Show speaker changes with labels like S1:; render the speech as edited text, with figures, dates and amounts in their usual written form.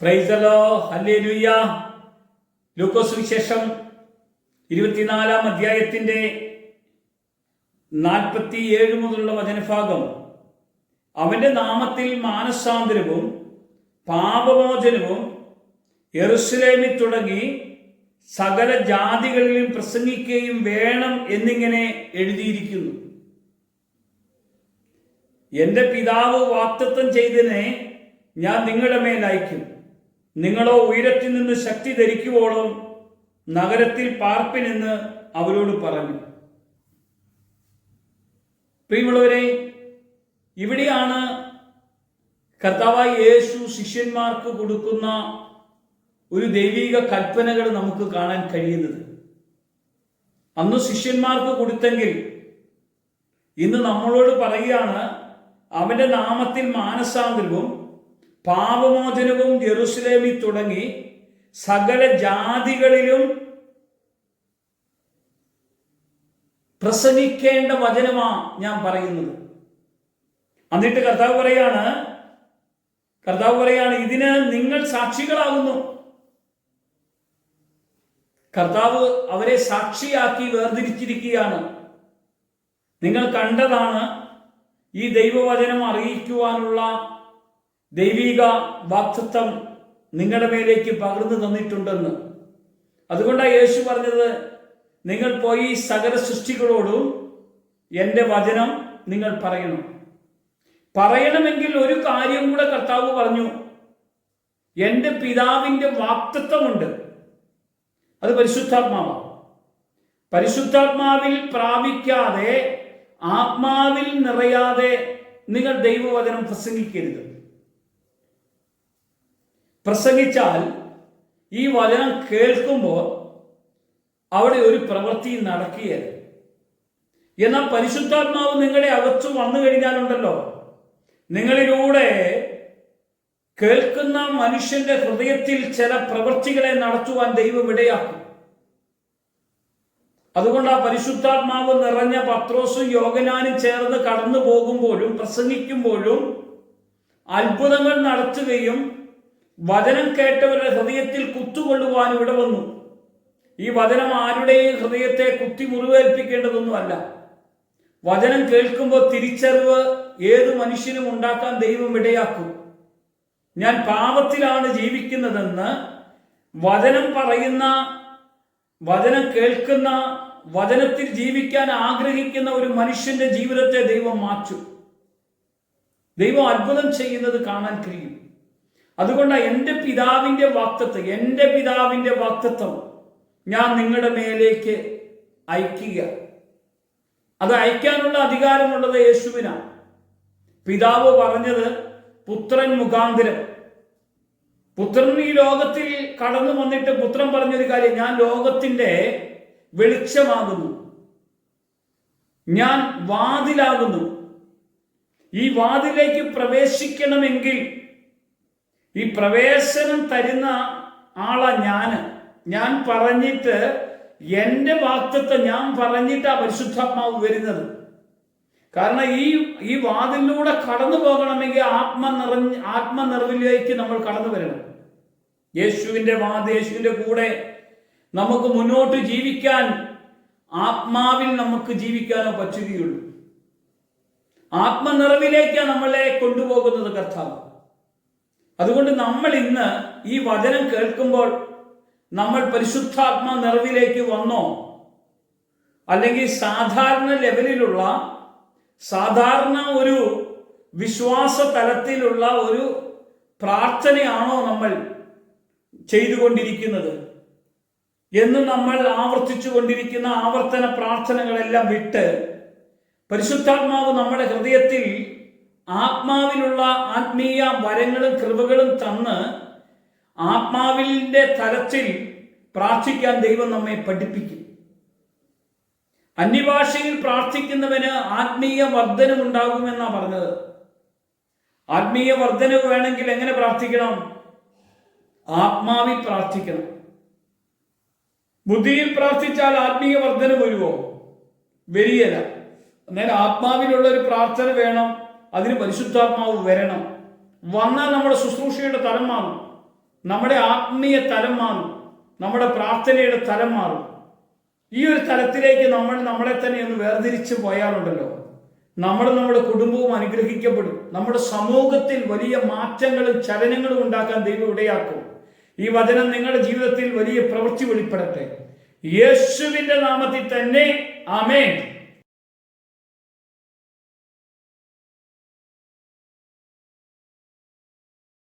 S1: Price the lord, hallelujah. Lukose സുവിശേഷം 24 അധ്യായത്തിന്റെ 47 മുതലുള്ള വചനഭാഗം, അവന്റെ നാമത്തിൽ മാനസാന്തരവും പാപമോചനവും യെരൂശലേമിൽ തുടങ്ങി സകല ജാതികളിലും പ്രസംഗിക്കുകയും വേണം എന്നിങ്ങനെ എഴുതിയിരിക്കുന്നു. എന്റെ പിതാവ് വാഗ്ദത്തം ചെയ്തതിനെ ഞാൻ നിങ്ങളുടെ മേൽ അയക്കും. നിങ്ങളോ ഉയരത്തിൽ നിന്ന് ശക്തി ധരിക്കുവോളം നഗരത്തിൽ പാർപ്പിനെന്ന് അവരോട് പറഞ്ഞു. പ്രിയമുള്ളവരെ, ഇവിടെയാണ് കർത്താവായ യേശു ശിഷ്യന്മാർക്ക് കൊടുക്കുന്ന ഒരു ദൈവിക കൽപ്പനകൾ നമുക്ക് കാണാൻ കഴിയുന്നത്. അന്ന് ശിഷ്യന്മാർക്ക് കൊടുത്തെങ്കിൽ ഇന്ന് നമ്മളോട് പറയുകയാണ്, അവന്റെ നാമത്തിൽ മാനസാന്തരവും പാപമോചനവും യെരൂശലേമിൽ തുടങ്ങി സകല ജാതികളിലും പ്രസംഗിക്കേണ്ട വചനമാ ഞാൻ പറയുന്നത്. എന്നിട്ട് കർത്താവ് പറയാണ് ഇതിന് നിങ്ങൾ സാക്ഷികളാകുന്നു. കർത്താവ് അവരെ സാക്ഷിയാക്കി വേർതിരിച്ചിരിക്കുകയാണ്. നിങ്ങൾ കണ്ടതാണ് ഈ ദൈവവചനം അറിയിക്കുവാനുള്ള ദൈവിക വാഗ്ദത്തം നിങ്ങളുടെ മേലേക്ക് പകർന്നു തന്നിട്ടുണ്ടെന്ന്. അതുകൊണ്ടാണ് യേശു പറഞ്ഞത്, നിങ്ങൾ പോയി സകല സൃഷ്ടികളോടും എൻ്റെ വചനം നിങ്ങൾ പറയണമെങ്കിൽ ഒരു കാര്യം കൂടെ കർത്താവ് പറഞ്ഞു. എൻ്റെ പിതാവിൻ്റെ വാഗ്ദത്തമുണ്ട്, അത് പരിശുദ്ധാത്മാവാണ്. പരിശുദ്ധാത്മാവിൽ പ്രാപിക്കാതെ, ആത്മാവിൽ നിറയാതെ നിങ്ങൾ ദൈവവചനം പ്രസംഗിക്കരുത്. പ്രസംഗിച്ചാൽ ഈ വചനം കേൾക്കുമ്പോൾ അവിടെ ഒരു പ്രവൃത്തി നടക്കുകയല്ല. എന്നാൽ പരിശുദ്ധാത്മാവ് നിങ്ങളുടെ അകത്തു വന്നു കഴിഞ്ഞാലുണ്ടല്ലോ, നിങ്ങളിലൂടെ കേൾക്കുന്ന മനുഷ്യന്റെ ഹൃദയത്തിൽ ചില പ്രവൃത്തികളെ നടത്തുവാൻ ദൈവം ഇടയാക്കും. അതുകൊണ്ട് ആ പരിശുദ്ധാത്മാവ് നിറഞ്ഞ പത്രോസും യോഹന്നാനും ചേർന്ന് കടന്നു പോകുമ്പോഴും പ്രസംഗിക്കുമ്പോഴും അത്ഭുതങ്ങൾ നടത്തുകയും വചനം കേട്ടവരുടെ ഹൃദയത്തിൽ കുത്തുകൊള്ളുവാൻ ഇവിടെ വന്നു. ഈ വചനം ആരുടെയും ഹൃദയത്തെ കുത്തി മുറിവേൽപ്പിക്കേണ്ടതൊന്നുമല്ല. വചനം കേൾക്കുമ്പോൾ തിരിച്ചറിവ് ഏത് മനുഷ്യനും ഉണ്ടാക്കാൻ ദൈവം ഇടയാക്കും. ഞാൻ പാപത്തിലാണ് ജീവിക്കുന്നതെന്ന് വചനം പറയുന്ന, വചനം കേൾക്കുന്ന, വചനത്തിൽ ജീവിക്കാൻ ആഗ്രഹിക്കുന്ന ഒരു മനുഷ്യന്റെ ജീവിതത്തെ ദൈവം മാറ്റും. ദൈവം അത്ഭുതം ചെയ്യുന്നത് കാണാൻ കഴിയും. അതുകൊണ്ടാണ് എൻ്റെ പിതാവിൻ്റെ വാഗ്ദത്തം ഞാൻ നിങ്ങളുടെ മേലേക്ക് അയക്കുക. അത് അയക്കാനുള്ള അധികാരമുള്ളത് യേശുവിനാണ്. പിതാവ് പറഞ്ഞത് പുത്രൻ മുഖാന്തരം. പുത്രൻ ഈ ലോകത്തിൽ കടന്നു വന്നിട്ട് പുത്രൻ പറഞ്ഞൊരു കാര്യം, ഞാൻ ലോകത്തിന്റെ വെളിച്ചമാകുന്നു, ഞാൻ വാതിലാകുന്നു. ഈ വാതിലേക്ക് പ്രവേശിക്കണമെങ്കിൽ ഈ പ്രവേശനം തരുന്ന ആളാ ഞാൻ പറഞ്ഞിട്ട്, എൻ്റെ വാഗ്ദത്തം ഞാൻ പറഞ്ഞിട്ടാ പരിശുദ്ധാത്മാവ് വരുന്നത്. കാരണം ഈ വാതിലൂടെ കടന്നു പോകണമെങ്കിൽ ആത്മനിറവിലേക്ക് നമ്മൾ കടന്നു വരണം. യേശുവിൻ്റെ കൂടെ നമുക്ക് മുന്നോട്ട് ജീവിക്കാൻ, ആത്മാവിൽ നമുക്ക് ജീവിക്കാനോ പറ്റുകയുള്ളൂ. ആത്മനിറവിലേക്കാണ് നമ്മളെ കൊണ്ടുപോകുന്നത് കർത്താവ്. അതുകൊണ്ട് നമ്മൾ ഇന്ന് ഈ വചനം കേൾക്കുമ്പോൾ നമ്മൾ പരിശുദ്ധാത്മ നിറവിലേക്ക് വന്നോ, അല്ലെങ്കിൽ സാധാരണ ലെവലിലുള്ള, സാധാരണ ഒരു വിശ്വാസ തലത്തിലുള്ള ഒരു പ്രാർത്ഥനയാണോ നമ്മൾ ചെയ്തുകൊണ്ടിരിക്കുന്നത് എന്ന് നമ്മൾ ആവർത്തിച്ചു കൊണ്ടിരിക്കുന്ന ആവർത്തന പ്രാർത്ഥനകളെല്ലാം വിട്ട് പരിശുദ്ധാത്മാവ് നമ്മുടെ ഹൃദയത്തിൽ ആത്മാവിലുള്ള ആത്മീയ വരങ്ങളും കൃപകളും തന്ന് ആത്മാവിന്റെ തലത്തിൽ പ്രാർത്ഥിക്കാൻ ദൈവം നമ്മെ പഠിപ്പിക്കും. അന്യഭാഷയിൽ പ്രാർത്ഥിക്കുന്നവന് ആത്മീയ വർധനമുണ്ടാകുമെന്നാണ് പറഞ്ഞത്. ആത്മീയ വർധനവ് വേണമെങ്കിൽ എങ്ങനെ പ്രാർത്ഥിക്കണം? ആത്മാവിൽ പ്രാർത്ഥിക്കണം. ബുദ്ധിയിൽ പ്രാർത്ഥിച്ചാൽ ആത്മീയ വർധന വരുമോ? വരികയില്ല. അന്നേരം ആത്മാവിലുള്ള ഒരു പ്രാർത്ഥന വേണം. അതിന് പരിശുദ്ധാത്മാവ് വരണം. വന്നാൽ നമ്മുടെ ശുശ്രൂഷയുടെ തലം മാറും. നമ്മുടെ ആത്മീയ തലം മാറും, നമ്മുടെ പ്രാർത്ഥനയുടെ തലം മാറും. ഈ ഒരു തലത്തിലേക്ക് നമ്മൾ നമ്മളെ തന്നെ ഒന്ന് വേർതിരിച്ച് പോയാലുണ്ടല്ലോ, നമ്മുടെ കുടുംബവും അനുഗ്രഹിക്കപ്പെടും. നമ്മുടെ സമൂഹത്തിൽ വലിയ മാറ്റങ്ങളും ചലനങ്ങളും ഉണ്ടാക്കാൻ ദൈവം ഇടയാക്കും. ഈ വചനം നിങ്ങളുടെ ജീവിതത്തിൽ വലിയ പ്രവൃത്തി വെളിപ്പെടട്ടെ, യേശുവിന്റെ നാമത്തിൽ തന്നെ. ആമേൻ.